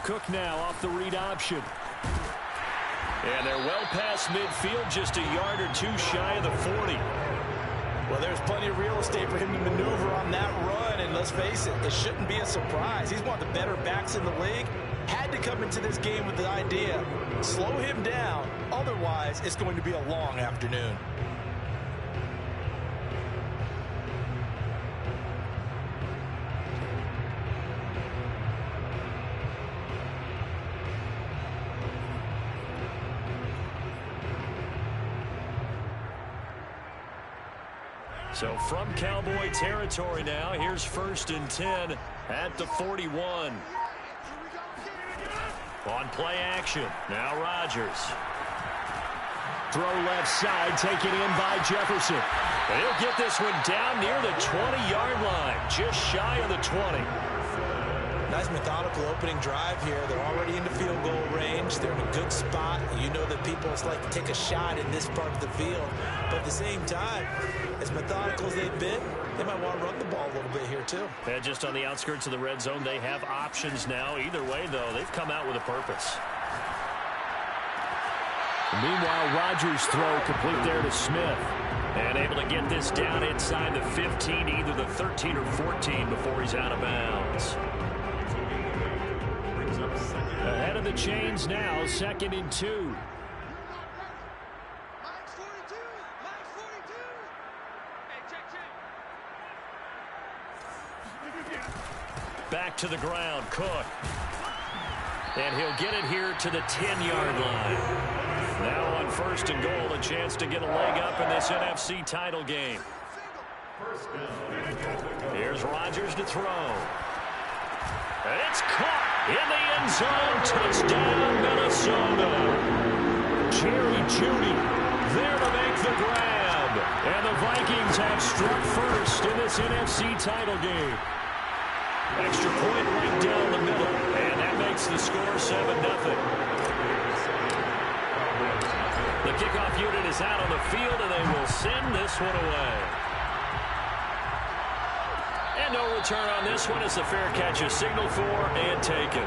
Cook now off the read option. And they're well past midfield, just a yard or two shy of the 40. Well, there's plenty of real estate for him to maneuver on that run, and let's face it, it shouldn't be a surprise. He's one of the better backs in the league. Had to come into this game with the idea, slow him down, otherwise it's going to be a long afternoon. So from Cowboy territory now, here's 1st and 10 at the 41. On play action, now Rodgers. Throw left side, taken in by Jefferson. He'll get this one down near the 20-yard line, just shy of the 20. Nice methodical opening drive here. They're already into field goal range. They're in a good spot. You know that people like to take a shot in this part of the field. But at the same time, as methodical as they've been, they might want to run the ball a little bit here too. And just on the outskirts of the red zone, they have options now. Either way, though, they've come out with a purpose. Meanwhile, Rodgers' throw complete there to Smith. And able to get this down inside the 15, either the 13 or 14 before he's out of bounds. Ahead of the chains now, 2nd and 2. Back to the ground, Cook. And he'll get it here to the 10-yard line. Now on 1st and goal, a chance to get a leg up in this NFC title game. Here's Rodgers to throw. It's caught in the end zone. Touchdown, Minnesota. Jerry Jeudy there to make the grab. And the Vikings have struck first in this NFC title game. Extra point right down the middle. And that makes the score 7-0. The kickoff unit is out on the field, and they will send this one away. And no return on this one as the fair catch is signaled for and taken.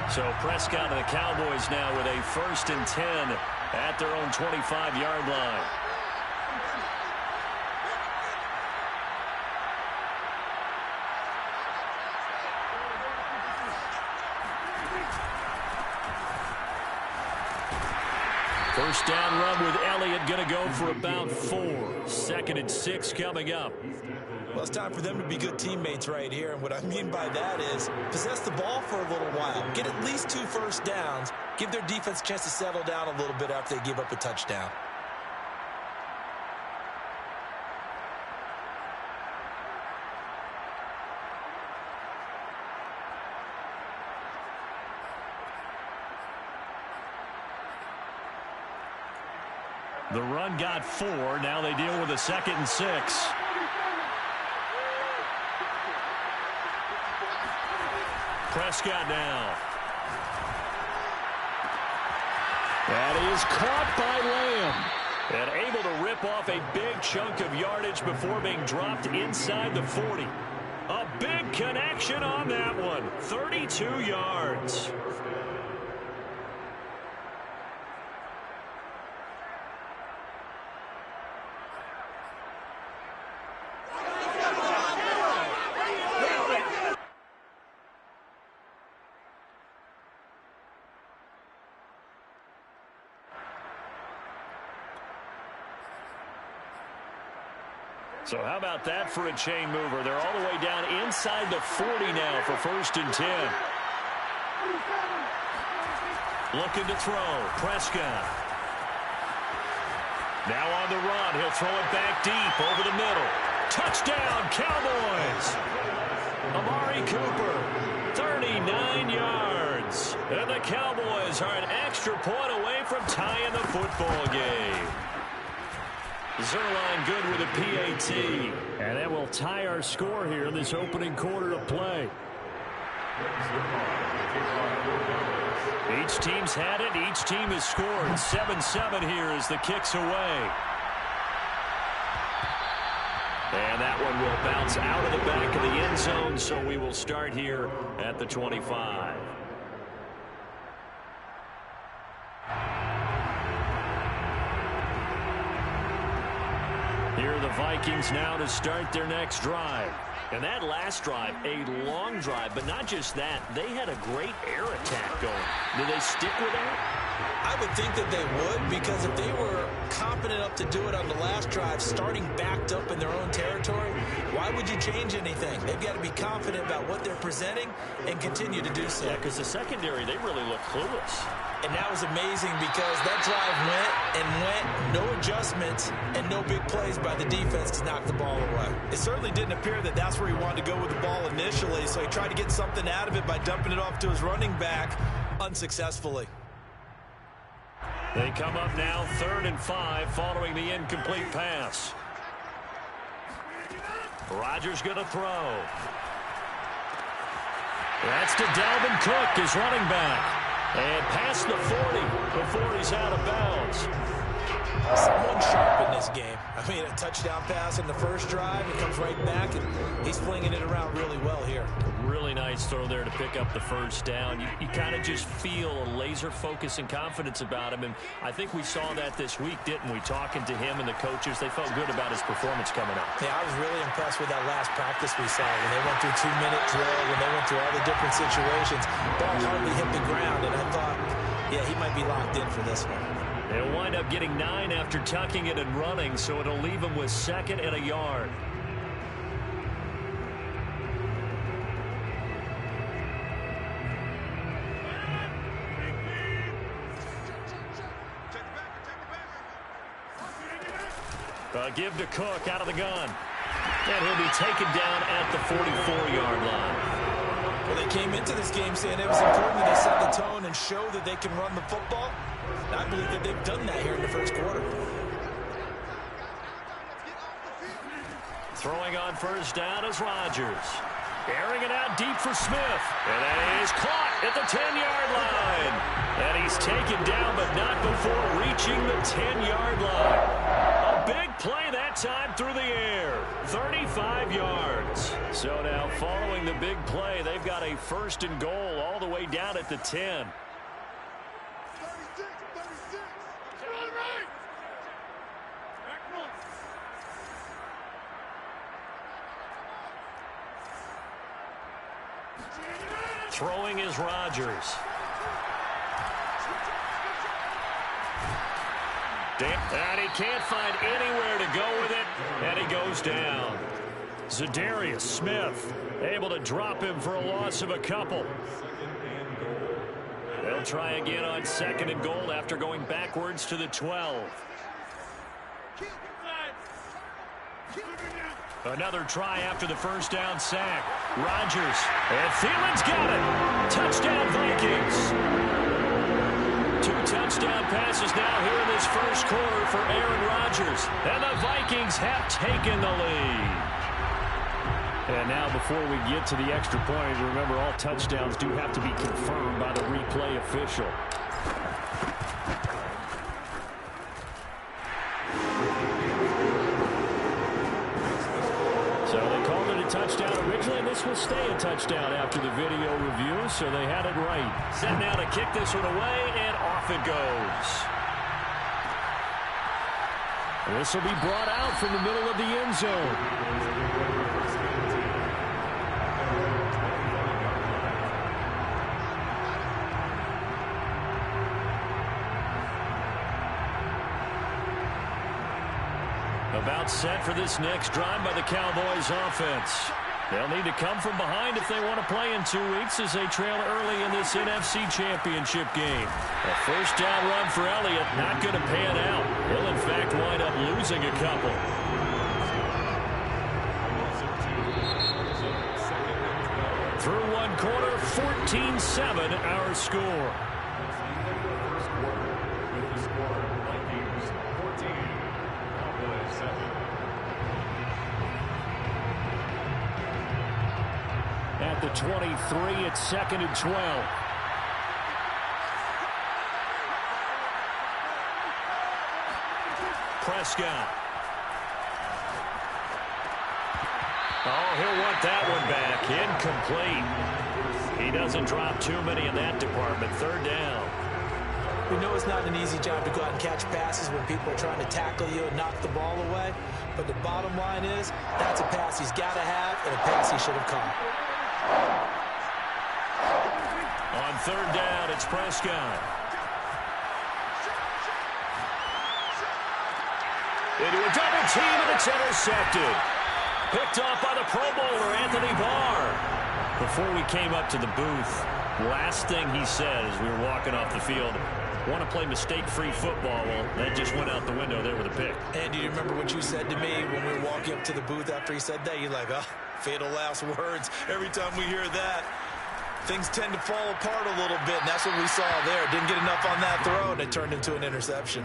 So Prescott and the Cowboys now with a 1st and 10 at their own 25-yard line. First down run with Elliott, going to go for about 4. 2nd and 6 coming up. Well, it's time for them to be good teammates right here. And what I mean by that is possess the ball for a little while. Get at least 2 first downs. Give their defense a chance to settle down a little bit after they give up a touchdown. The run got 4. Now they deal with a 2nd and 6. Prescott now. That is caught by Lamb. And able to rip off a big chunk of yardage before being dropped inside the 40. A big connection on that one. 32 yards. So how about that for a chain mover? They're all the way down inside the 40 now for 1st and 10. Looking to throw. Prescott. Now on the run. He'll throw it back deep over the middle. Touchdown, Cowboys. Amari Cooper, 39 yards. And the Cowboys are an extra point away from tying the football game. Zerline good with a PAT. And that will tie our score here in this opening quarter of play. Each team's had it. Each team has scored. 7-7 here as the kick's away. And that one will bounce out of the back of the end zone, so we will start here at the 25. Here are the Vikings now to start their next drive. And that last drive, a long drive, but not just that. They had a great air attack going. Do they stick with that? I would think that they would, because if they were confident enough to do it on the last drive, starting backed up in their own territory, why would you change anything? They've got to be confident about what they're presenting and continue to do so. Yeah, because the secondary, they really look clueless. And that was amazing because that drive went, no adjustments, and no big plays by the defense to knock the ball away. It certainly didn't appear that that's where he wanted to go with the ball initially, so he tried to get something out of it by dumping it off to his running back unsuccessfully. They come up now 3rd and 5 following the incomplete pass. Rodgers going to throw. That's to Dalvin Cook, his running back. And past the 40 before he's out of bounds. Someone sharp in this game. I mean, a touchdown pass in the first drive. It comes right back, and he's flinging it around really well here. Really nice throw there to pick up the first down. You kind of just feel a laser focus and confidence about him, and I think we saw that this week, didn't we? Talking to him and the coaches, they felt good about his performance coming up. Yeah, I was really impressed with that last practice we saw when they went through 2-minute drill, when they went through all the different situations. Ball hardly hit the ground, and I thought, yeah, he might be locked in for this one. They'll wind up getting 9 after tucking it and running, so it'll leave them with 2nd and a yard. Give to Cook out of the gun. And he'll be taken down at the 44-yard line. Well, they came into this game saying it was important that they set the tone and show that they can run the football. And I believe that they've done that here in the first quarter. Throwing on first down is Rodgers. Airing it out deep for Smith. And that is caught at the 10-yard line. And he's taken down, but not before reaching the 10-yard line. A big play that time through the air. 35 yards. So now following the big play, they've got a 1st and goal all the way down at the 10. Throwing is Rodgers. And he can't find anywhere to go with it, and he goes down. Zadarius Smith able to drop him for a loss of a couple. They'll try again on 2nd and goal after going backwards to the 12. Another try after the first down sack. Rodgers, and Thielen's got it. Touchdown Vikings. 2 touchdown passes now here in this first quarter for Aaron Rodgers. And the Vikings have taken the lead. And now before we get to the extra point, remember all touchdowns do have to be confirmed by the replay official. So they called it a touchdown originally, and this will stay a touchdown after the video review, so they had it right. Set now to kick this one away, and off it goes. This will be brought out from the middle of the end zone. About set for this next drive by the Cowboys offense. They'll need to come from behind if they want to play in 2 weeks as they trail early in this NFC Championship game. A first down run for Elliott, not going to pan out. He'll in fact wind up losing a couple. Through one quarter, 14-7 our score. At the 23, it's 2nd and 12. Prescott. Oh, he'll want that one back. Incomplete. He doesn't drop too many in that department. Third down. We know it's not an easy job to go out and catch passes when people are trying to tackle you and knock the ball away. But the bottom line is, that's a pass he's got to have and a pass he should have caught. On third down, it's Prescott. Into a double team, and it's intercepted. Picked off by the Pro Bowler, Anthony Barr. Before we came up to the booth, last thing he said as we were walking off the field, want to play mistake-free football. Well, that just went out the window there with a pick. And do you remember what you said to me when we were walking up to the booth after he said that? You're like, oh, fatal last words. Every time we hear that, things tend to fall apart a little bit, and that's what we saw there. Didn't get enough on that throw, and it turned into an interception.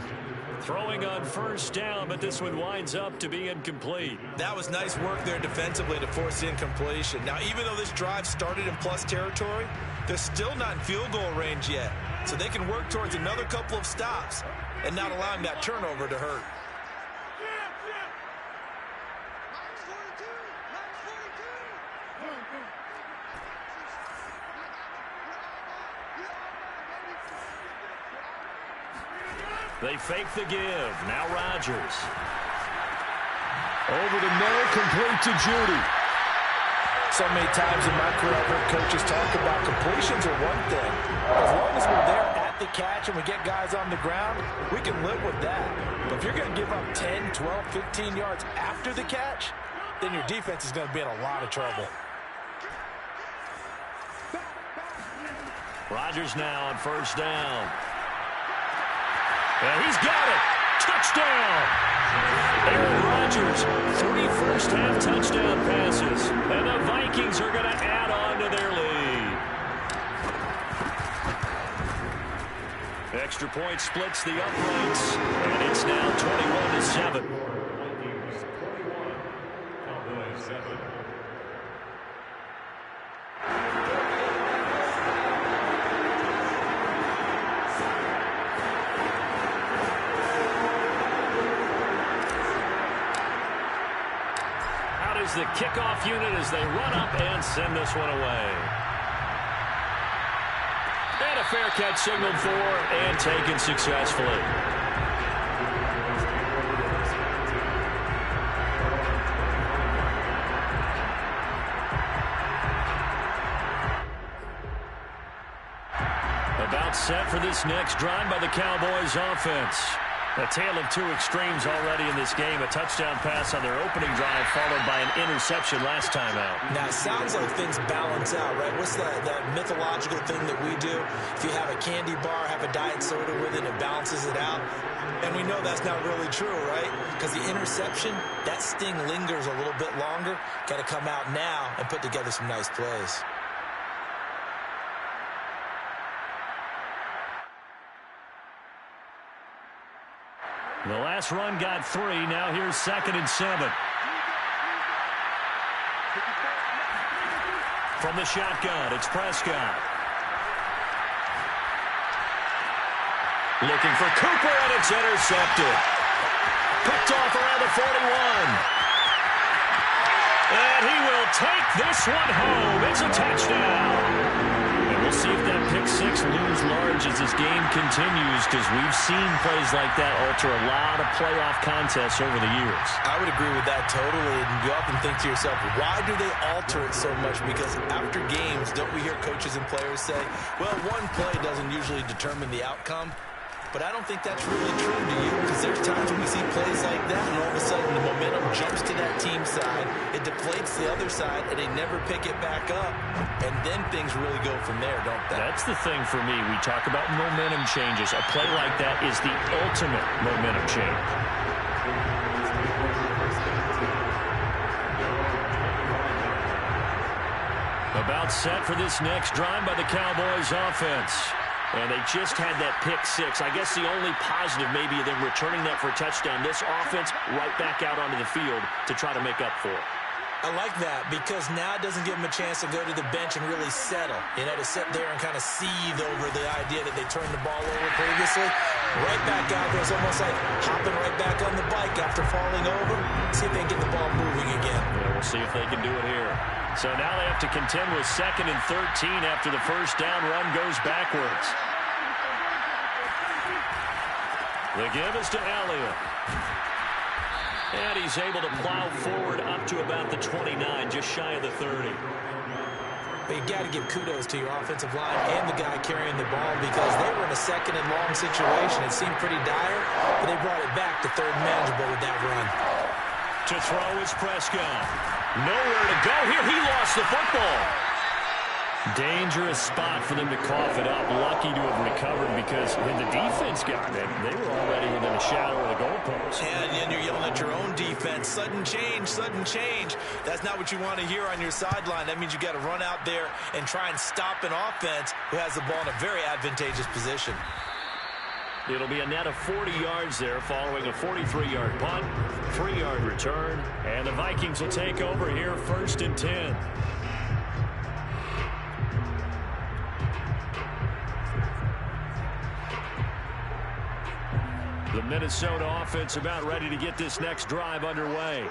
Throwing on first down, but this one winds up to be incomplete. That was nice work there defensively to force the incompletion. Now, even though this drive started in plus territory, they're still not in field goal range yet. So they can work towards another couple of stops and not allowing that turnover to hurt. They fake the give. Now Rodgers. Over the middle, complete to Judy. So many times in my career, I've heard coaches talk about completions are one thing. As long as we're there at the catch and we get guys on the ground, we can live with that. But if you're going to give up 10, 12, 15 yards after the catch, then your defense is going to be in a lot of trouble. Rodgers now on first down. And he's got it. Touchdown. Aaron Rodgers, 3 first-half touchdown passes. And the Vikings are going to add on to their lead. Extra point splits the uprights. And it's now 21-7. Vikings 21, Cowboys 7. The kickoff unit as they run up and send this one away. And a fair catch signaled for and taken successfully. About set for this next drive by the Cowboys offense. A tale of two extremes already in this game. A touchdown pass on their opening drive followed by an interception last time out. Now, it sounds like things balance out, right? What's that mythological thing that we do? If you have a candy bar, have a diet soda with it, it balances it out. And we know that's not really true, right? Because the interception, that sting lingers a little bit longer. Got to come out now and put together some nice plays. The last run got 3. Now here's 2nd and 7. From the shotgun, it's Prescott. Looking for Cooper, and it's intercepted. Picked off around the 41. And he will take this one home. It's a touchdown. And we'll see if that pick 6 looms large as this game continues, because we've seen plays like that alter a lot of playoff contests over the years. I would agree with that totally. And you often think to yourself, why do they alter it so much? Because after games, don't we hear coaches and players say, well, one play doesn't usually determine the outcome? But I don't think that's really true to you, because there's times when we see plays like that, and all of a sudden the momentum jumps to that team side, it deflates the other side, and they never pick it back up, and then things really go from there, don't they? That's the thing for me. We talk about momentum changes. A play like that is the ultimate momentum change. About set for this next drive by the Cowboys offense. And they just had that pick 6. I guess the only positive maybe of them returning that for a touchdown. This offense right back out onto the field to try to make up for it. I like that, because now it doesn't give them a chance to go to the bench and really settle. You know, to sit there and kind of seethe over the idea that they turned the ball over previously. Right back out there. It's almost like hopping right back on the bike after falling over. See if they can get the ball moving again. Yeah, we'll see if they can do it here. So now they have to contend with 2nd and 13 after the first down run goes backwards. The give is to Elliott. And he's able to plow forward up to about the 29, just shy of the 30. But you've got to give kudos to your offensive line and the guy carrying the ball because they were in a 2nd and long situation. It seemed pretty dire, but they brought it back to 3rd and manageable with that run. To throw is Prescott. Nowhere to go here. He lost the football. Dangerous spot for them to cough it up. Lucky to have recovered because when the defense got it, they were already within a shadow of the goalpost. And you're yelling at your own defense. Sudden change, sudden change. That's not what you want to hear on your sideline. That means you got to run out there and try and stop an offense who has the ball in a very advantageous position. It'll be a net of 40 yards there following a 43-yard punt, 3-yard return, and the Vikings will take over here 1st and 10. The Minnesota offense about ready to get this next drive underway.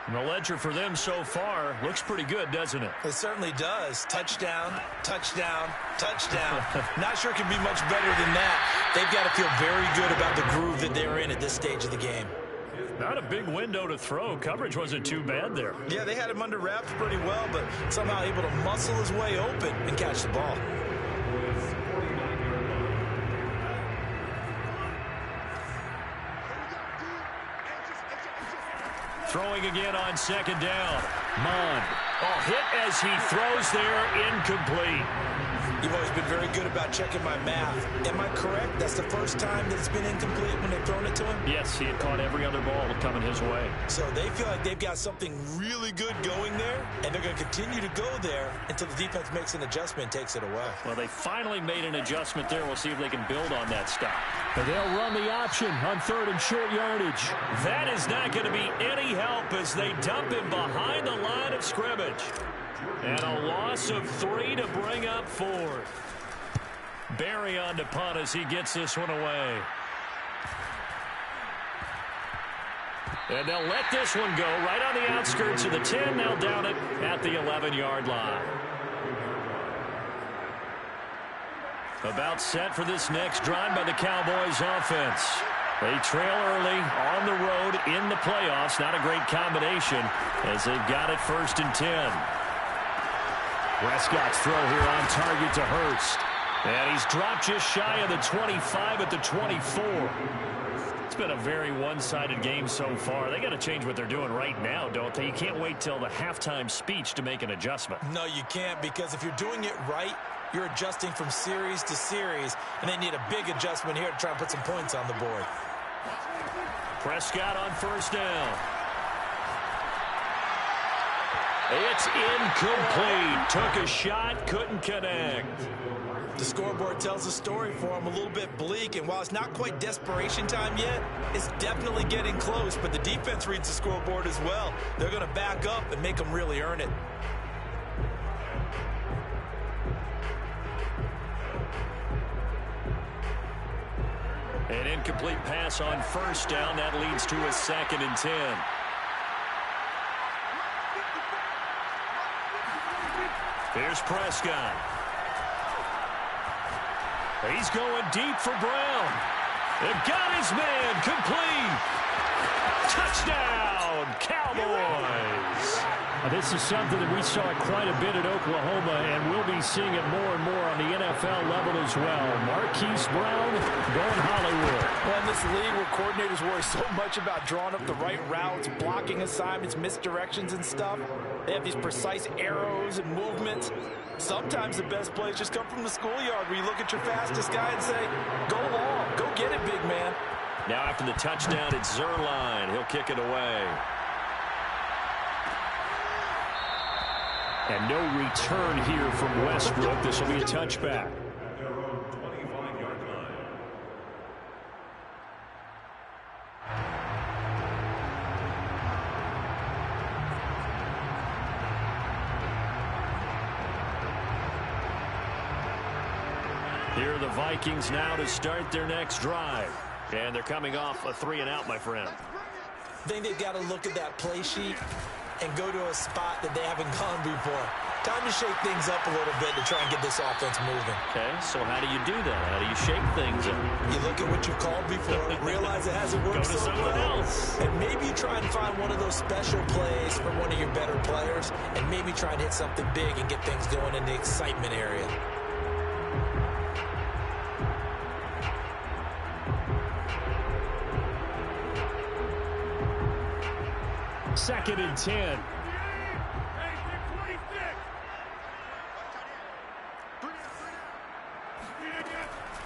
And the ledger for them so far looks pretty good, doesn't it? It certainly does. Touchdown, touchdown, touchdown. Not sure it can be much better than that. They've got to feel very good about the groove that they're in at this stage of the game. Not a big window to throw. Coverage wasn't too bad there. Yeah, they had him under wraps pretty well, but somehow able to muscle his way open and catch the ball. Throwing again on 2nd down. Mon. Oh, hit as he throws there, incomplete. You've always been very good about checking my math. Am I correct? That's the first time that it's been incomplete when they've thrown it to him? Yes, he had caught every other ball coming his way. So they feel like they've got something really good going there, and they're going to continue to go there until the defense makes an adjustment and takes it away. Well, they finally made an adjustment there. We'll see if they can build on that stop. But they'll run the option on 3rd and short yardage. That is not going to be any help as they dump him behind the line of scrimmage. And a loss of 3 to bring up 4th. Barry on to punt as he gets this one away. And they'll let this one go right on the outskirts of the 10. They'll down it at the 11-yard line. About set for this next drive by the Cowboys offense. They trail early on the road in the playoffs. Not a great combination as they've got it 1st and 10. Prescott's throw here on target to Hurst. And he's dropped just shy of the 25 at the 24. It's been a very one-sided game so far. They got to change what they're doing right now, don't they? You can't wait till the halftime speech to make an adjustment. No, you can't, because if you're doing it right, you're adjusting from series to series, and they need a big adjustment here to try and put some points on the board. Prescott on 1st down. It's incomplete. Took a shot, couldn't connect. The scoreboard tells a story for him, a little bit bleak, and while it's not quite desperation time yet, it's definitely getting close, but the defense reads the scoreboard as well. They're going to back up and make them really earn it. An incomplete pass on 1st down. That leads to a 2nd and 10. Here's Prescott. He's going deep for Brown. They've got his man. Complete. Touchdown, Cowboys. This is something that we saw quite a bit at Oklahoma, and we'll be seeing it more and more on the NFL level as well. Marquise Brown going Hollywood. Well, in this league where coordinators worry so much about drawing up the right routes, blocking assignments, misdirections and stuff, they have these precise arrows and movements. Sometimes the best plays just come from the schoolyard where you look at your fastest guy and say, go long, go get it, big man. Now after the touchdown, it's Zerline. He'll kick it away. And no return here from Westbrook. This will be a touchback. Here are the Vikings now to start their next drive. And they're coming off a 3-and-out, my friend. I think they've got to look at that play sheet and go to a spot that they haven't gone before. Time to shake things up a little bit to try and get this offense moving. Okay, so how do you do that? How do you shake things up? You look at what you've called before, realize it hasn't worked Go to so someone well, else. and maybe try and find one of those special plays from one of your better players, and maybe try and hit something big and get things going in the excitement area. Second and 10.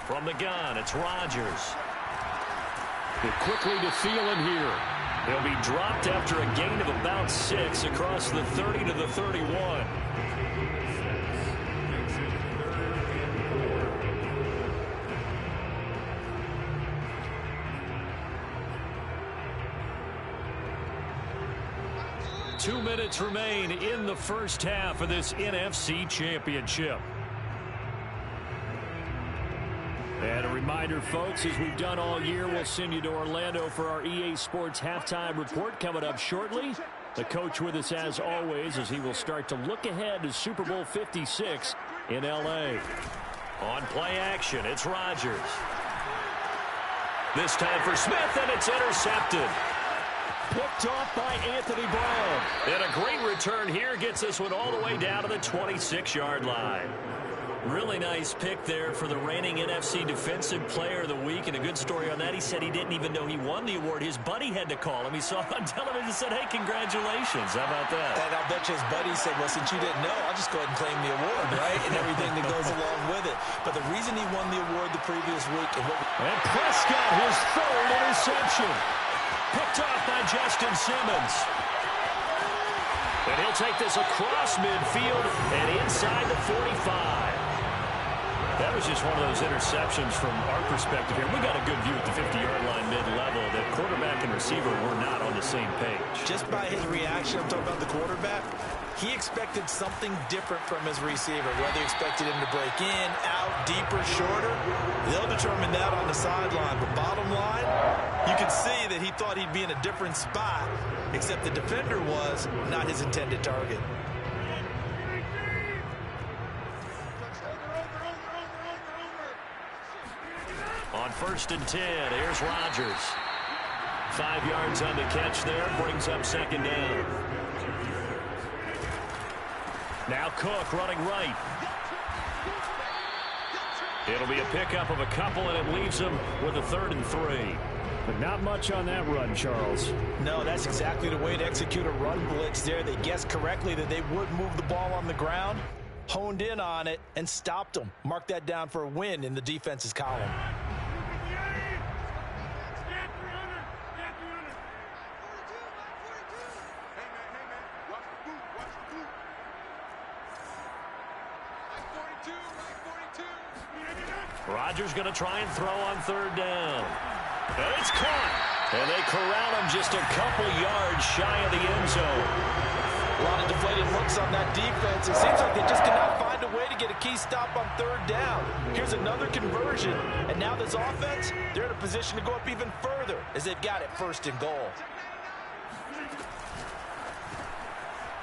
From the gun, it's Rodgers. Quickly to Thielen here. He'll be dropped after a gain of about 6 across the 30 to the 31. Two minutes remain in the first half of this NFC Championship. And a reminder, folks, as we've done all year, we'll send you to Orlando for our EA Sports Halftime Report coming up shortly. The coach with us as always as he will start to look ahead to Super Bowl 56 in L.A. On play action, it's Rodgers. This time for Smith, and it's intercepted. Picked off by Anthony Brown. And a great return here gets this one all the way down to the 26-yard line. Really nice pick there for the reigning NFC Defensive Player of the Week, and a good story on that. He said he didn't even know he won the award. His buddy had to call him. He saw it on television and said, hey, congratulations. How about that? And I'll bet you his buddy said, well, since you didn't know, I'll just go ahead and claim the award, right? And everything that goes along with it. But the reason he won the award the previous week and Prescott, his third interception. Picked off by Justin Simmons. And he'll take this across midfield and inside the 45. That was just one of those interceptions from our perspective here. We got a good view at the 50-yard line mid-level that quarterback and receiver were not on the same page. Just by his reaction, I'm talking about the quarterback, he expected something different from his receiver. Whether he expected him to break in, out, deeper, shorter, they'll determine that on the sideline. But bottom line, you can see that he thought he'd be in a different spot, except the defender was not his intended target. On 1st and 10, here's Rodgers. 5 yards on the catch there, brings up second down. Now Cook running right. It'll be a pickup of a couple, and it leaves him with a 3rd and 3. But not much on that run, Charles. No, that's exactly the way to execute a run blitz there. They guessed correctly that they would move the ball on the ground, honed in on it, and stopped them. Mark that down for a win in the defense's column. Rodgers going to try and throw on 3rd down. And it's caught. And they corral him just a couple yards shy of the end zone. A lot of deflated looks on that defense. It seems like they just cannot find a way to get a key stop on 3rd down. Here's another conversion. And now this offense, they're in a position to go up even further as they've got it 1st and goal.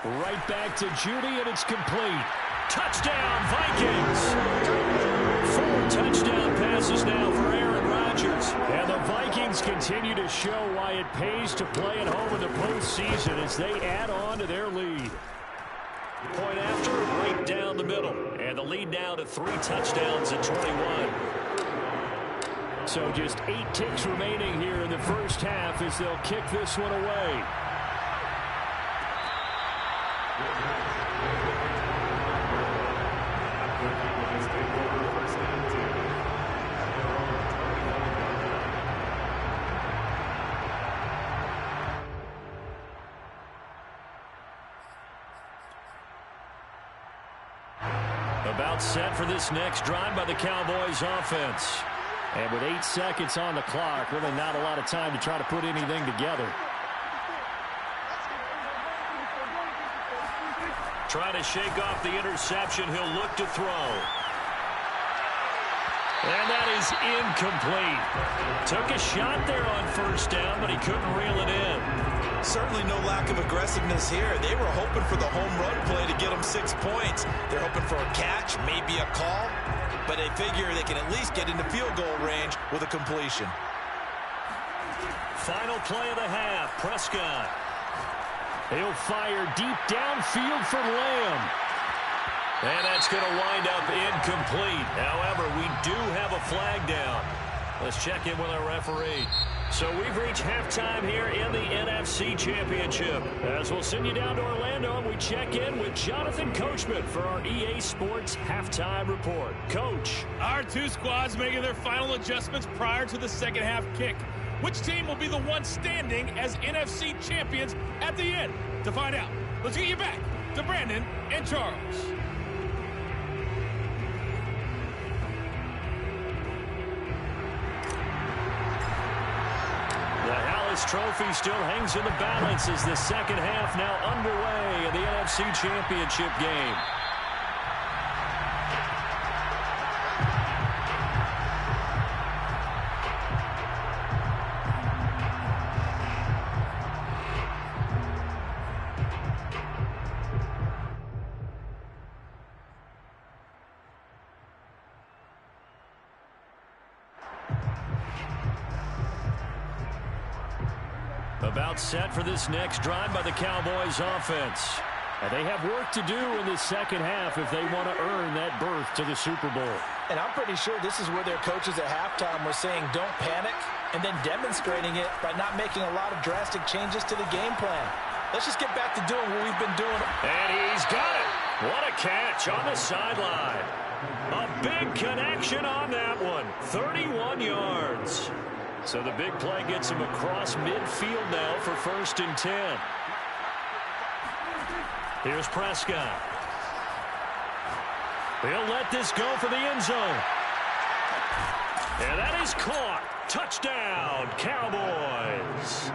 Right back to Judy, and it's complete. Touchdown, Vikings! 4 touchdown passes now for Aaron Rodgers. And the Vikings continue to show why it pays to play at home in the postseason as they add on to their lead. Point after, right down the middle. And the lead now to 3 touchdowns at 21. So just 8 ticks remaining here in the first half as they'll kick this one away. About set for this next drive by the Cowboys offense. And with 8 seconds on the clock, really not a lot of time to try to put anything together. Trying to shake off the interception. He'll look to throw. And that is incomplete. Took a shot there on first down, but he couldn't reel it in. Certainly no lack of aggressiveness here. They were hoping for the home run play to get them 6 points. They're hoping for a catch, maybe a call, but they figure they can at least get into field goal range with a completion. Final play of the half, Prescott. He'll fire deep downfield for Lamb. And that's going to wind up incomplete. However, we do have a flag down. Let's check in with our referee. So we've reached halftime here in the NFC Championship. As we'll send you down to Orlando, and we check in with Jonathan Coachman for our EA Sports Halftime Report. Coach. Our two squads making their final adjustments prior to the second half kick. Which team will be the one standing as NFC champions at the end? To find out, let's get you back to Brandon and Charles. The Hallis Trophy still hangs in the balance as the second half now underway in the NFC Championship game. About set for this next drive by the Cowboys offense. And they have work to do in the second half if they want to earn that berth to the Super Bowl. And I'm pretty sure this is where their coaches at halftime were saying don't panic, and then demonstrating it by not making a lot of drastic changes to the game plan. Let's just get back to doing what we've been doing. And he's got it. What a catch on the sideline. A big connection on that one. 31 yards. So the big play gets him across midfield now for 1st and 10. Here's Prescott. He'll let this go for the end zone. And that is caught. Touchdown, Cowboys.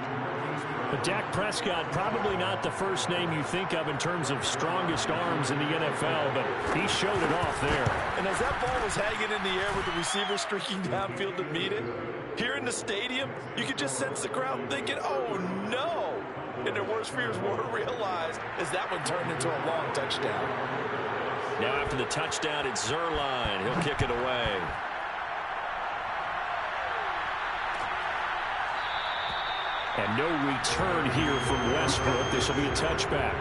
But Dak Prescott, probably not the first name you think of in terms of strongest arms in the NFL, but he showed it off there. And as that ball was hanging in the air with the receiver streaking downfield to meet it, here in the stadium, you could just sense the crowd thinking, oh, no. And their worst fears were realized as that one turned into a long touchdown. Now after the touchdown, it's Zuerlein. He'll kick it away. And no return here from Westbrook. This will be a touchback.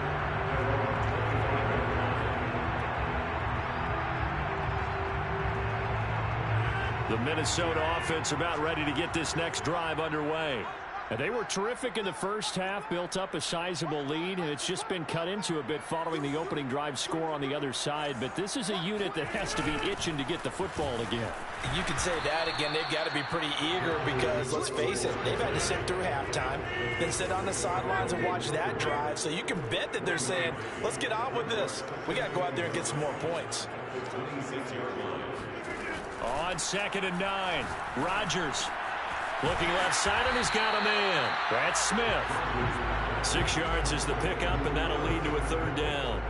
The Minnesota offense about ready to get this next drive underway. And they were terrific in the first half, built up a sizable lead, and it's just been cut into a bit following the opening drive score on the other side. But this is a unit that has to be itching to get the football again. You can say that again. They've got to be pretty eager because, let's face it, they've had to sit through halftime, then sit on the sidelines and watch that drive. So you can bet that they're saying, let's get on with this. We got to go out there and get some more points. On 2nd and 9, Rodgers. Looking left side, and he's got a man. That's Smith. 6 yards is the pickup, and that'll lead to a 3rd down.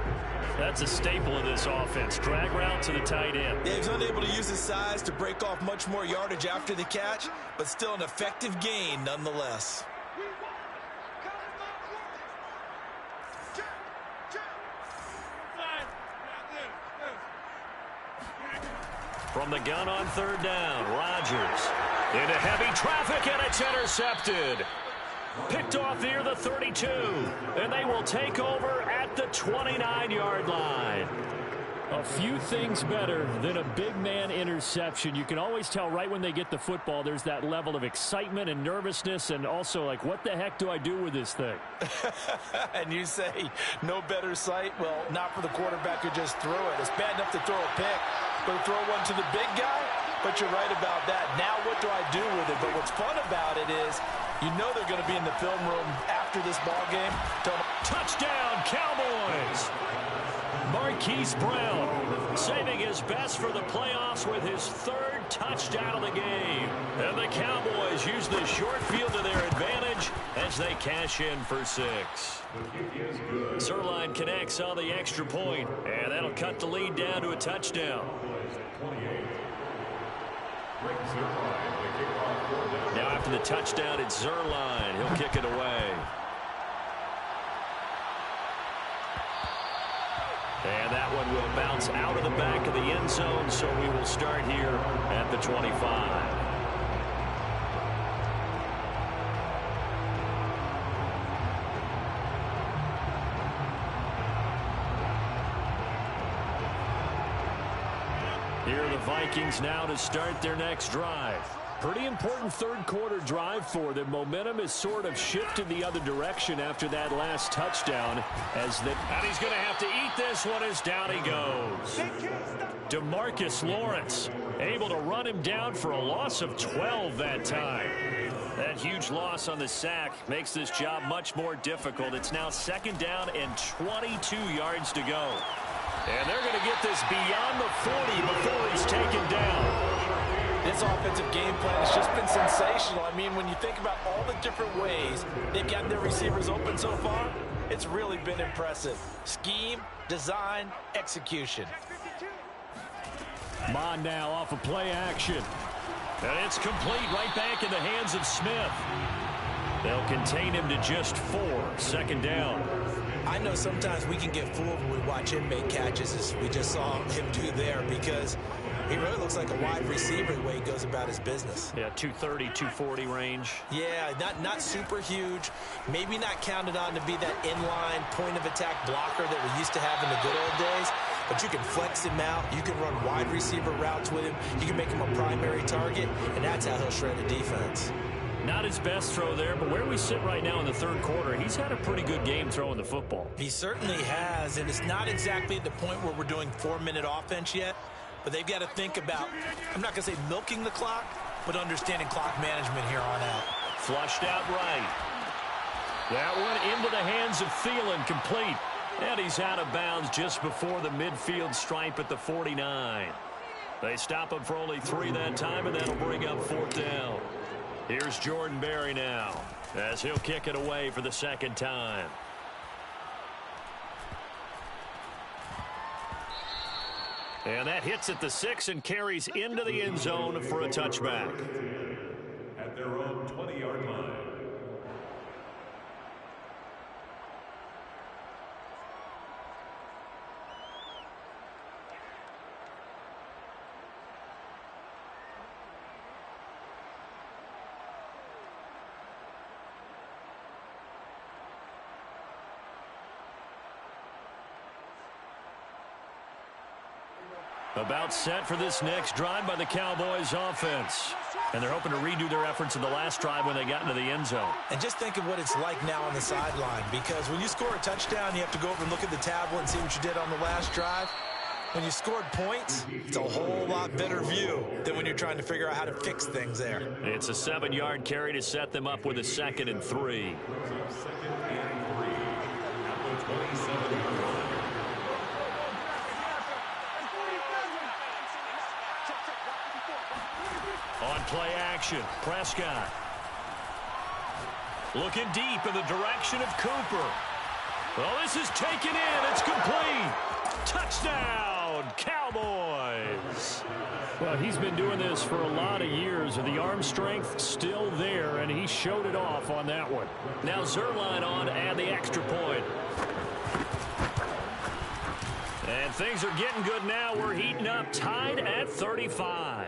That's a staple of this offense. Drag route to the tight end. Yeah, he's unable to use his size to break off much more yardage after the catch, but still an effective gain nonetheless. From the gun on 3rd down, Rodgers. Into heavy traffic, and it's intercepted. Picked off near the 32, and they will take over at the 29-yard line. A few things better than a big man interception. You can always tell right when they get the football, there's that level of excitement and nervousness, and also like, what the heck do I do with this thing? And you say, no better sight? Well, not for the quarterback who just threw it. It's bad enough to throw a pick, but to throw one to the big guy? But you're right about that. Now what do I do with it? But what's fun about it is, you know they're going to be in the film room after this ball game. Touchdown, Cowboys! Marquise Brown saving his best for the playoffs with his 3rd touchdown of the game. And the Cowboys use the short field to their advantage as they cash in for 6. Zuerlein connects on the extra point, and that'll cut the lead down to a touchdown. Now after the touchdown, it's Zerline. He'll kick it away. And that one will bounce out of the back of the end zone, so we will start here at the 25. Here are the Vikings now to start their next drive. Pretty important third quarter drive for them. Momentum has sort of shifted the other direction after that last touchdown. And he's going to have to eat this one as down he goes. DeMarcus Lawrence able to run him down for a loss of 12 that time. That huge loss on the sack makes this job much more difficult. It's now second down and 22 yards to go. And they're going to get this beyond the 40 before he's taken down. This offensive game plan has just been sensational. I mean, when you think about all the different ways they've gotten their receivers open so far, it's really been impressive. Scheme, design, execution. Mond now off of play action. And it's complete right back in the hands of Smith. They'll contain him to just 4. Second down. I know sometimes we can get fooled when we watch him make catches, as we just saw him do there, because he really looks like a wide receiver the way he goes about his business. Yeah, 230, 240 range. Yeah, not super huge. Maybe not counted on to be that inline point-of-attack blocker that we used to have in the good old days. But you can flex him out. You can run wide receiver routes with him. You can make him a primary target, and that's how he'll shred a defense. Not his best throw there, but where we sit right now in the third quarter, he's had a pretty good game throwing the football. He certainly has, and it's not exactly at the point where we're doing 4-minute offense yet, but they've got to think about, I'm not going to say milking the clock, but understanding clock management here on out. Flushed out right. That one into the hands of Thielen, complete. And he's out of bounds just before the midfield stripe at the 49. They stop him for only 3 that time, and that'll bring up 4th down. Here's Jordan Berry now, as he'll kick it away for the second time. And that hits at the 6 and carries into the end zone for a touchback. At their own 20-yard line. About set for this next drive by the Cowboys offense. And they're hoping to redo their efforts in the last drive when they got into the end zone. And just think of what it's like now on the sideline, because when you score a touchdown, you have to go over and look at the tablet and see what you did on the last drive. When you scored points, it's a whole lot better view than when you're trying to figure out how to fix things there. It's a 7-yard carry to set them up with a 2nd and 3. On play action, Prescott. Looking deep in the direction of Cooper. Well, this is taken in. It's complete. Touchdown, Cowboys. Well, he's been doing this for a lot of years. The arm strength still there, and he showed it off on that one. Now Zerline on to add the extra point. And things are getting good now. We're heating up, tied at 35.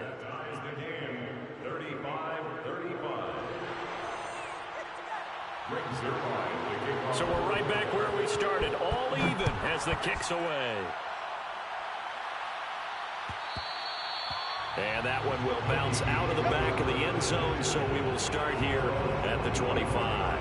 So we're right back where we started, all even as the kick's away. And that one will bounce out of the back of the end zone, so we will start here at the 25.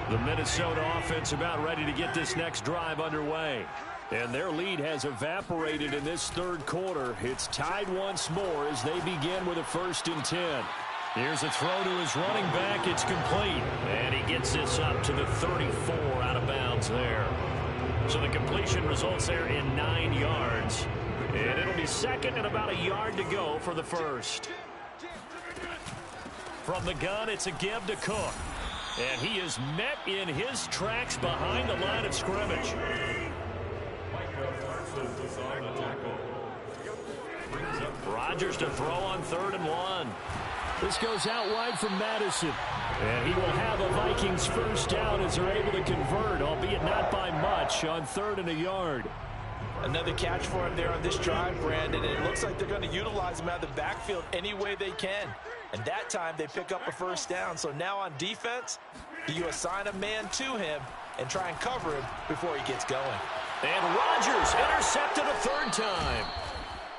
The Minnesota offense about ready to get this next drive underway. And their lead has evaporated in this third quarter. It's tied once more as they begin with a 1st and 10. Here's a throw to his running back. It's complete. And he gets this up to the 34 out of bounds there. So the completion results there in 9 yards. And it'll be 2nd and about a yard to go for the 1st. From the gun, it's a give to Cook. And he is met in his tracks behind the line of scrimmage. Rodgers to throw on 3rd and 1. This goes out wide from Madison. And he will have a Vikings first down as they're able to convert, albeit not by much, on 3rd and a yard. Another catch for him there on this drive, Brandon. And it looks like they're going to utilize him out of the backfield any way they can. And that time they pick up a first down. So now on defense, do you assign a man to him and try and cover him before he gets going? And Rodgers intercepted a 3rd time.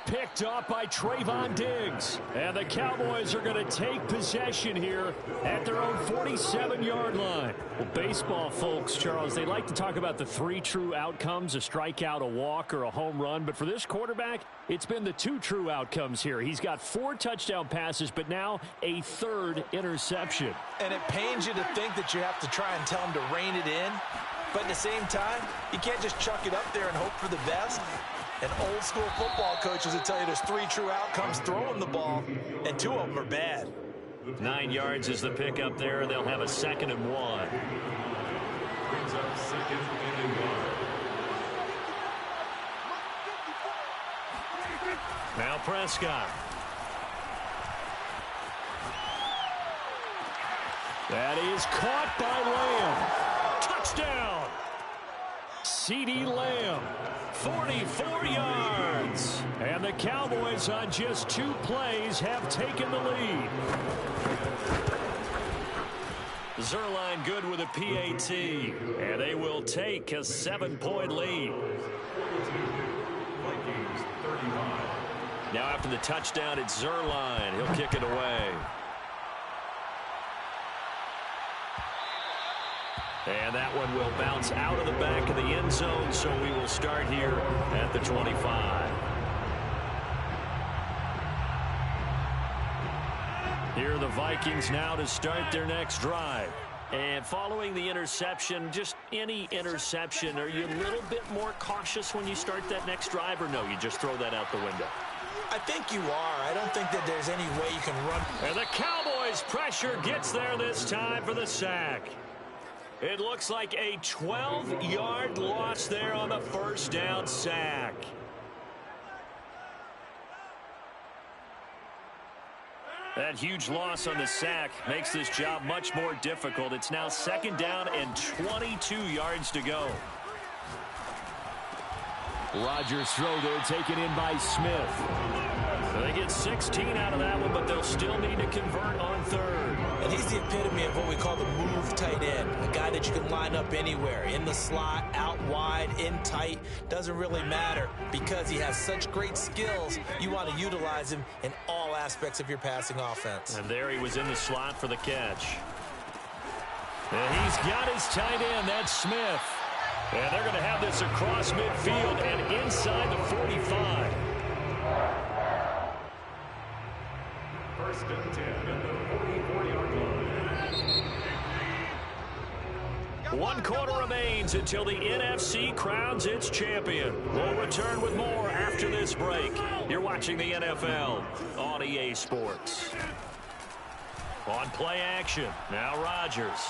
Picked off by Trayvon Diggs. And the Cowboys are going to take possession here at their own 47-yard line. Well, baseball folks, Charles, they like to talk about the 3 true outcomes, a strikeout, a walk, or a home run. But for this quarterback, it's been the 2 true outcomes here. He's got 4 touchdown passes, but now a 3rd interception. And it pains you to think that you have to try and tell him to rein it in. But at the same time, you can't just chuck it up there and hope for the best. And old school football coaches will tell you there's 3 true outcomes throwing the ball, and 2 of them are bad. 9 yards is the pickup there. They'll have a 2nd and 1. Brings up 2nd and 1. Now Prescott. That is caught by Lamb. Touchdown! CeeDee Lamb. 44 yards. And the Cowboys on just 2 plays have taken the lead. Zerline good with a PAT. And they will take a 7-point lead. Now after the touchdown, it's Zerline. He'll kick it away. And that one will bounce out of the back of the end zone, so we will start here at the 25. Here are the Vikings now to start their next drive. And following the interception, just any interception, are you a little bit more cautious when you start that next drive, or no, you just throw that out the window? I think you are. I don't think that there's any way you can run. And the Cowboys' pressure gets there this time for the sack. It looks like a 12-yard loss there on the first down sack. That huge loss on the sack makes this job much more difficult. It's now 2nd down and 22 yards to go. Rodgers' throw there taken in by Smith. They get 16 out of that one, but they'll still need to convert on 3rd. And he's the epitome of what we call the move tight end. A guy that you can line up anywhere. In the slot, out wide, in tight. Doesn't really matter because he has such great skills. You want to utilize him in all aspects of your passing offense. And there he was in the slot for the catch. And he's got his tight end. That's Smith. And they're going to have this across midfield and inside the 45. 1st and 10 at the 44-yard line. 1 quarter remains until the NFC crowns its champion. We'll return with more after this break. You're watching the NFL on EA Sports. On play action, now Rodgers.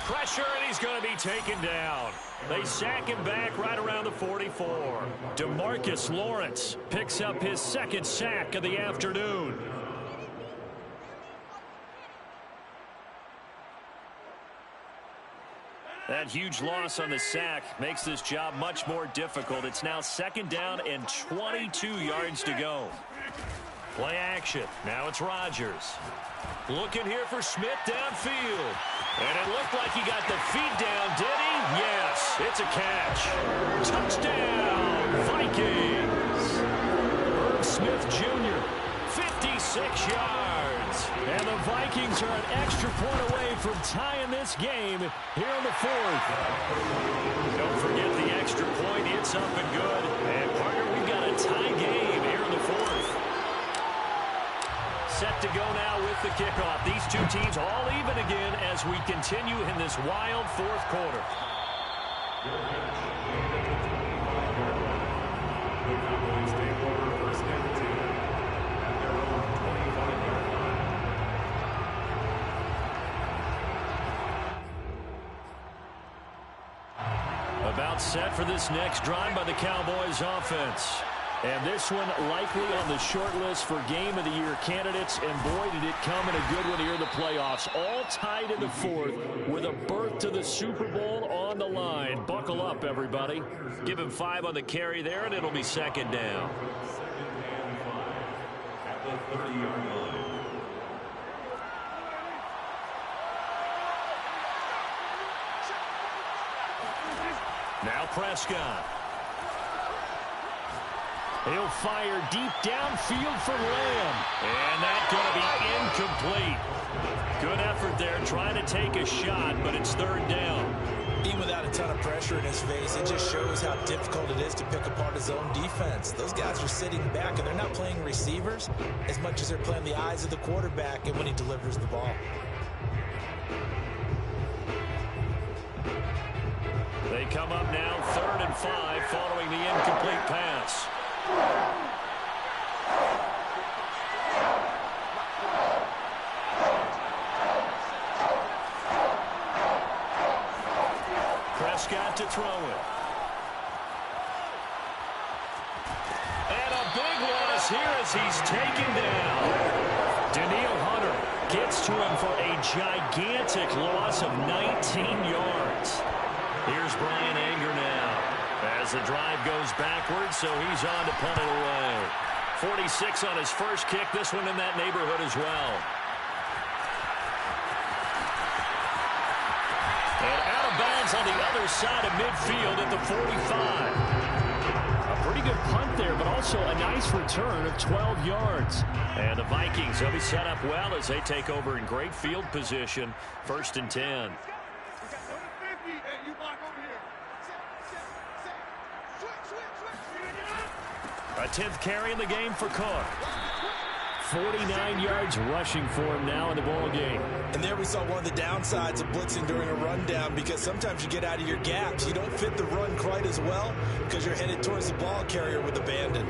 Pressure, and he's going to be taken down. They sack him back right around the 44. DeMarcus Lawrence picks up his 2nd sack of the afternoon. That huge loss on the sack makes this job much more difficult. It's now 2nd down and 22 yards to go. Play action. Now it's Rodgers. Looking here for Smith downfield. And it looked like he got the feet down, did he? Yes, it's a catch. Touchdown, Vikings. Irv Smith Jr., 56 yards. And the Vikings are an extra point away from tying this game here in the 4th. Don't forget the extra point. It's up and good. And, partner, we've got a tie game here in the 4th. Set to go now with the kickoff. These 2 teams all even again as we continue in this wild 4th quarter. About set for this next drive by the Cowboys offense. And this one likely on the short list for Game of the Year candidates. And boy, did it come in a good one here in the playoffs. All tied in the fourth with a berth to the Super Bowl on the line. Buckle up, everybody. Give him 5 on the carry there, and it'll be second down. Now Prescott. He'll fire deep downfield for Lamb. And that's going to be incomplete. Good effort there trying to take a shot, but it's third down. Even without a ton of pressure in his face, it just shows how difficult it is to pick apart his own defense. Those guys are sitting back, and they're not playing receivers as much as they're playing the eyes of the quarterback and when he delivers the ball. They come up now 3rd and 5 following the incomplete pass. Prescott to throw it. And a big loss here as he's taken down. Danielle Hunter gets to him for a gigantic loss of 19 yards. Here's Brian Anger now as the drive goes backwards, so he's on to punt it away. 46 on his first kick, this one in that neighborhood as well. And out of bounds on the other side of midfield at the 45. A pretty good punt there, but also a nice return of 12 yards. And the Vikings will be set up well as they take over in great field position. 1st and 10. A 10th carry in the game for Cook. 49 yards rushing for him now in the ball game. And there we saw one of the downsides of blitzing during a rundown, because sometimes you get out of your gaps. You don't fit the run quite as well because you're headed towards the ball carrier with abandon.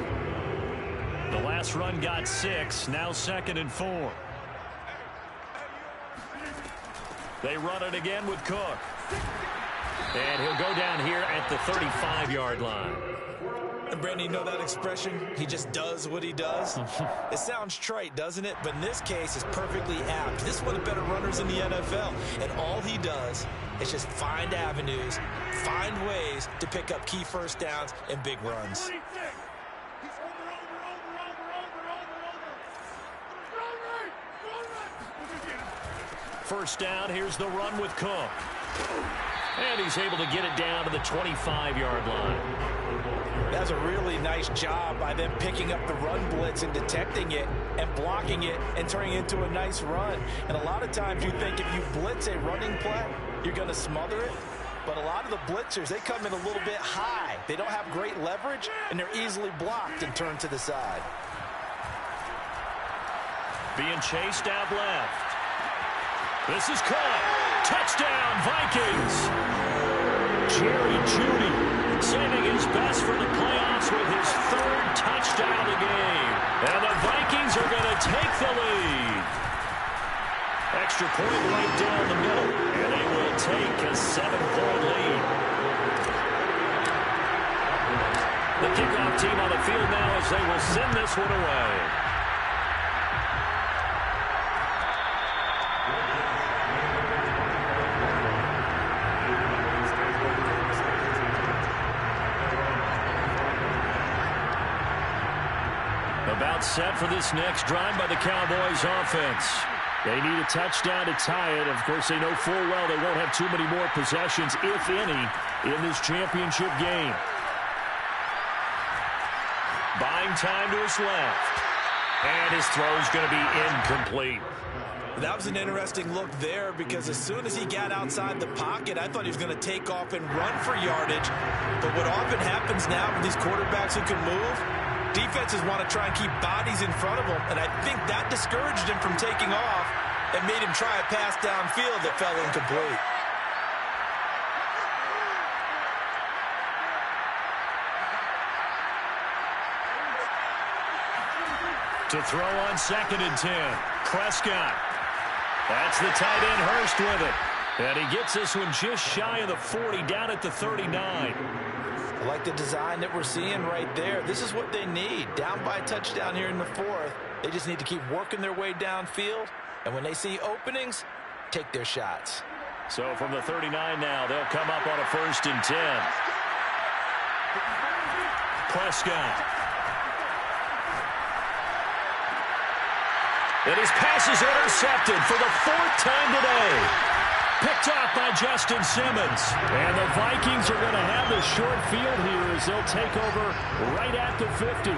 The last run got 6, now 2nd and 4. They run it again with Cook. And he'll go down here at the 35-yard line. And Brandon, you know that expression? He just does what he does. It sounds trite, doesn't it? But in this case, it's perfectly apt. This is one of the better runners in the NFL. And all he does is just find avenues, find ways to pick up key first downs and big runs. First down, here's the run with Cook. And he's able to get it down to the 25-yard line. That's a really nice job by them picking up the run blitz and detecting it and blocking it and turning it into a nice run. And a lot of times you think if you blitz a running play, you're going to smother it. But a lot of the blitzers, they come in a little bit high. They don't have great leverage, and they're easily blocked and turned to the side. Being chased out left. This is caught. Touchdown, Vikings. Jerry Jeudy saving his best for the playoffs with his 3rd touchdown of the game. And the Vikings are going to take the lead. Extra point right down the middle. And they will take a 7-point lead. The kickoff team on the field now as they will send this one away. About set for this next drive by the Cowboys offense. They need a touchdown to tie it. Of course, they know full well they won't have too many more possessions, if any, in this championship game. Buying time to his left. And his throw's going to be incomplete. That was an interesting look there, because as soon as he got outside the pocket, I thought he was going to take off and run for yardage. But what often happens now with these quarterbacks who can move, defenses want to try and keep bodies in front of them, and I think that discouraged him from taking off and made him try a pass downfield that fell incomplete. To throw on 2nd and 10. Prescott. That's the tight end Hurst with it. And he gets this one just shy of the 40, down at the 39. I like the design that we're seeing right there. This is what they need. Down by a touchdown here in the fourth. They just need to keep working their way downfield. And when they see openings, take their shots. So from the 39 now, they'll come up on a 1st and 10. Prescott. And his pass is intercepted for the 4th time today. Picked off by Justin Simmons. And the Vikings are going to have the short field here as they'll take over right at the 50.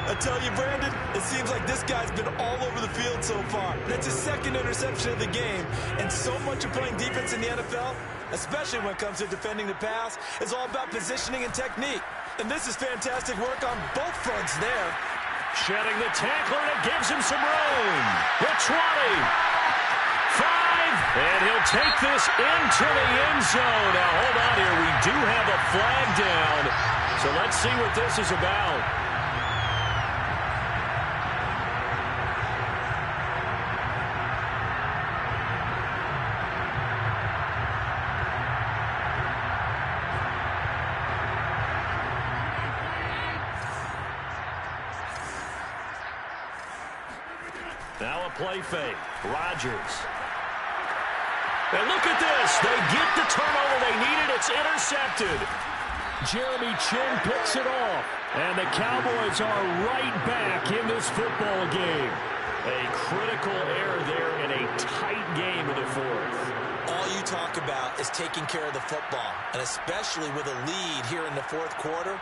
I tell you, Brandon, it seems like this guy's been all over the field so far. That's his 2nd interception of the game. And so much of playing defense in the NFL, especially when it comes to defending the pass, is all about positioning and technique. And this is fantastic work on both fronts there. Shedding the tackler, and it gives him some room. The 20. 5. And he'll take this into the end zone. Now, hold on here. We do have a flag down. So let's see what this is about. Now a play fake. Rodgers. And look at this. They get the turnover they needed. It's intercepted. Jeremy Chin picks it off. And the Cowboys are right back in this football game. A critical error there in a tight game in the 4th. All you talk about is taking care of the football, and especially with a lead here in the 4th quarter.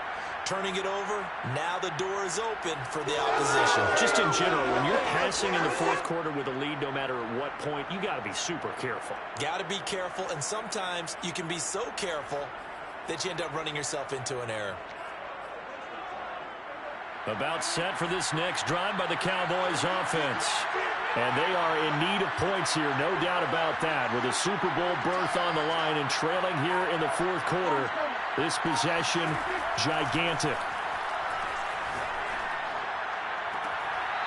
Turning it over, now the door is open for the opposition. Just in general, when you're passing in the 4th quarter with a lead, no matter at what point, you got to be super careful. Got to be careful, and sometimes you can be so careful that you end up running yourself into an error. About set for this next drive by the Cowboys offense. And they are in need of points here, no doubt about that. With a Super Bowl berth on the line and trailing here in the 4th quarter, this possession gigantic.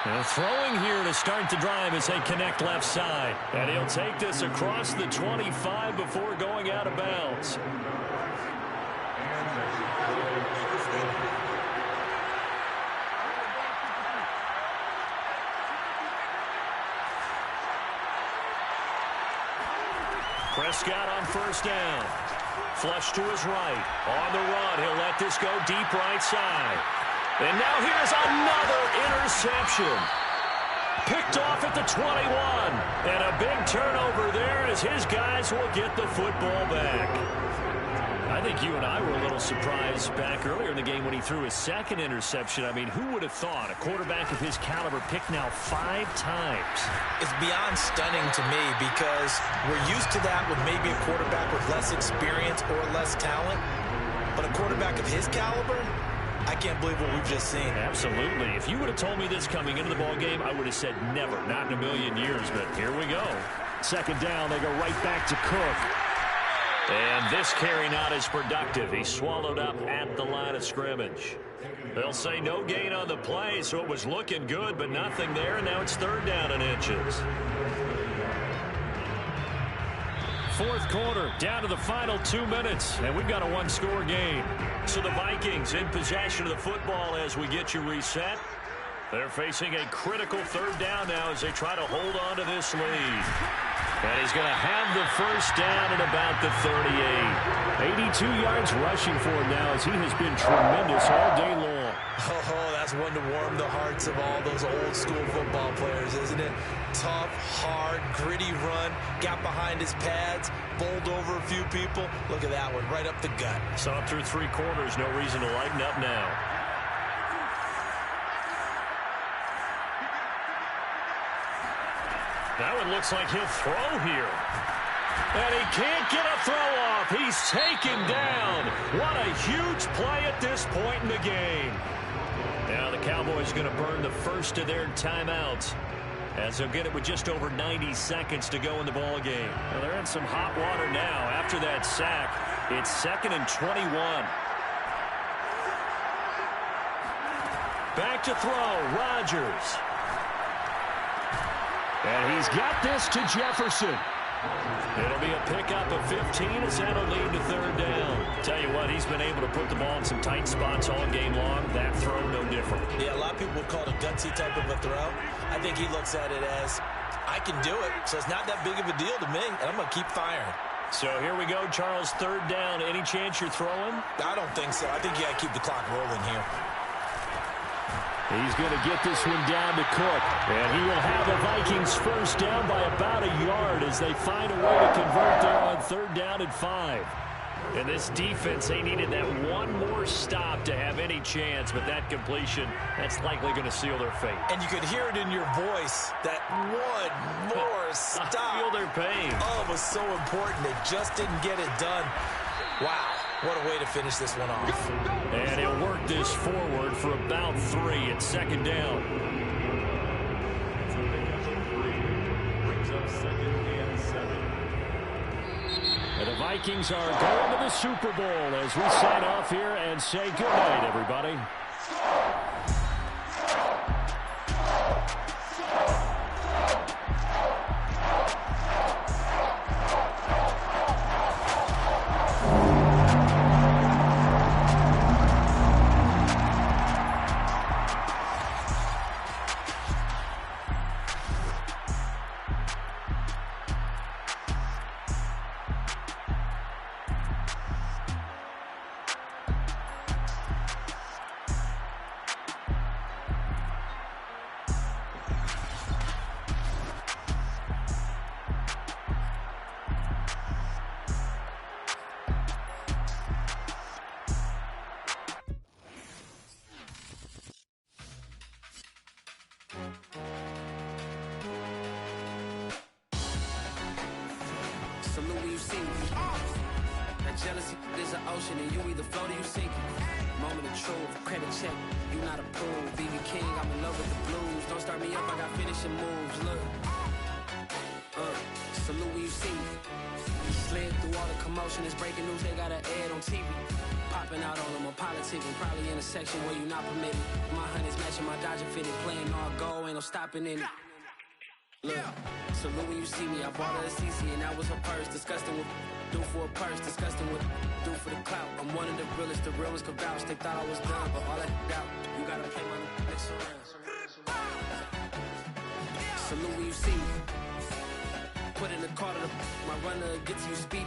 And throwing here to start the drive as they connect left side. And he'll take this across the 25 before going out of bounds. Prescott on 1st down. Flush to his right. On the run, he'll let this go deep right side. And now here's another interception. Picked off at the 21. And a big turnover there as his guys will get the football back. I think you and I were a little surprised back earlier in the game when he threw his 2nd interception. I mean, who would have thought a quarterback of his caliber picked now 5 times? It's beyond stunning to me because we're used to that with maybe a quarterback with less experience or less talent. But a quarterback of his caliber, I can't believe what we've just seen. Absolutely. If you would have told me this coming into the ball game, I would have said never, not in a million years. But here we go. 2nd down, they go right back to Cook. And this carry not as productive. He's swallowed up at the line of scrimmage. They'll say no gain on the play, so it was looking good, but nothing there, and now it's 3rd down and inches. 4th quarter, down to the final 2 minutes, and we've got a 1-score game. So the Vikings in possession of the football as we get you reset. They're facing a critical 3rd down now as they try to hold on to this lead. And he's going to have the 1st down at about the 38. 82 yards rushing for him now as he has been tremendous all day long. Oh, that's one to warm the hearts of all those old school football players, isn't it? Tough, hard, gritty run, got behind his pads, bowled over a few people. Look at that one, right up the gut. Saw it through 3 quarters, no reason to lighten up now. That one looks like he'll throw here. And he can't get a throw off. He's taken down. What a huge play at this point in the game. Now the Cowboys are going to burn the first of their timeouts as they'll get it with just over 90 seconds to go in the ball game. Well, they're in some hot water now after that sack. It's 2nd and 21. Back to throw, Rodgers. And he's got this to Jefferson. It'll be a pickup of 15 as that'll lead to third down. Tell you what, he's been able to put the ball in some tight spots all game long. That throw, no different. Yeah, a lot of people would call it a gutsy type of a throw. I think he looks at it as, I can do it, so it's not that big of a deal to me, and I'm going to keep firing. So here we go, Charles, third down. Any chance you're throwing? I don't think so. I think you got to keep the clock rolling here. He's going to get this one down to Cook. And he will have the Vikings first down by about a yard as they find a way to convert there on third down and 5. And this defense, they needed that one more stop to have any chance, but that completion, that's likely going to seal their fate. And you could hear it in your voice, that one more stop. I feel their pain. Oh, it was so important. They just didn't get it done. Wow, what a way to finish this one off. And he'll work this forward for about 3 at second down. And the Vikings are going to the Super Bowl as we sign off here and say good night, everybody. Salute when you see me. That jealousy is an ocean, and you either float or you sink it. Moment of truth, credit check, you not approved. BB King, I'm in love with the blues. Don't start me up, I got finishing moves. Look, salute when you see me. Slid through all the commotion, it's breaking news, they got an ad on TV. Popping out on them on politics, and probably in a section where you not permitted. My honey's matching my Dodger fitted, playing all gold, ain't no stopping in it. Look, salute when you see me. I bought her a CC and that was her purse. Disgusting with do for a purse. Disgusting with do for the clout. I'm one of the realest. The realest could vouch. They thought I was done, but all I doubt. You gotta play my next around. Salute when you see me. Put in the car to the my runner gets you speedy.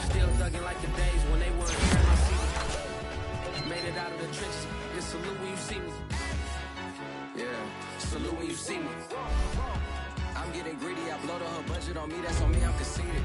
Still thugging like the days when they weren't here in my seat. Made it out of the trenches. Just salute when you see me. Yeah, salute when you see me. I'm getting greedy, I blow to her budget on me, that's on me, I'm conceited.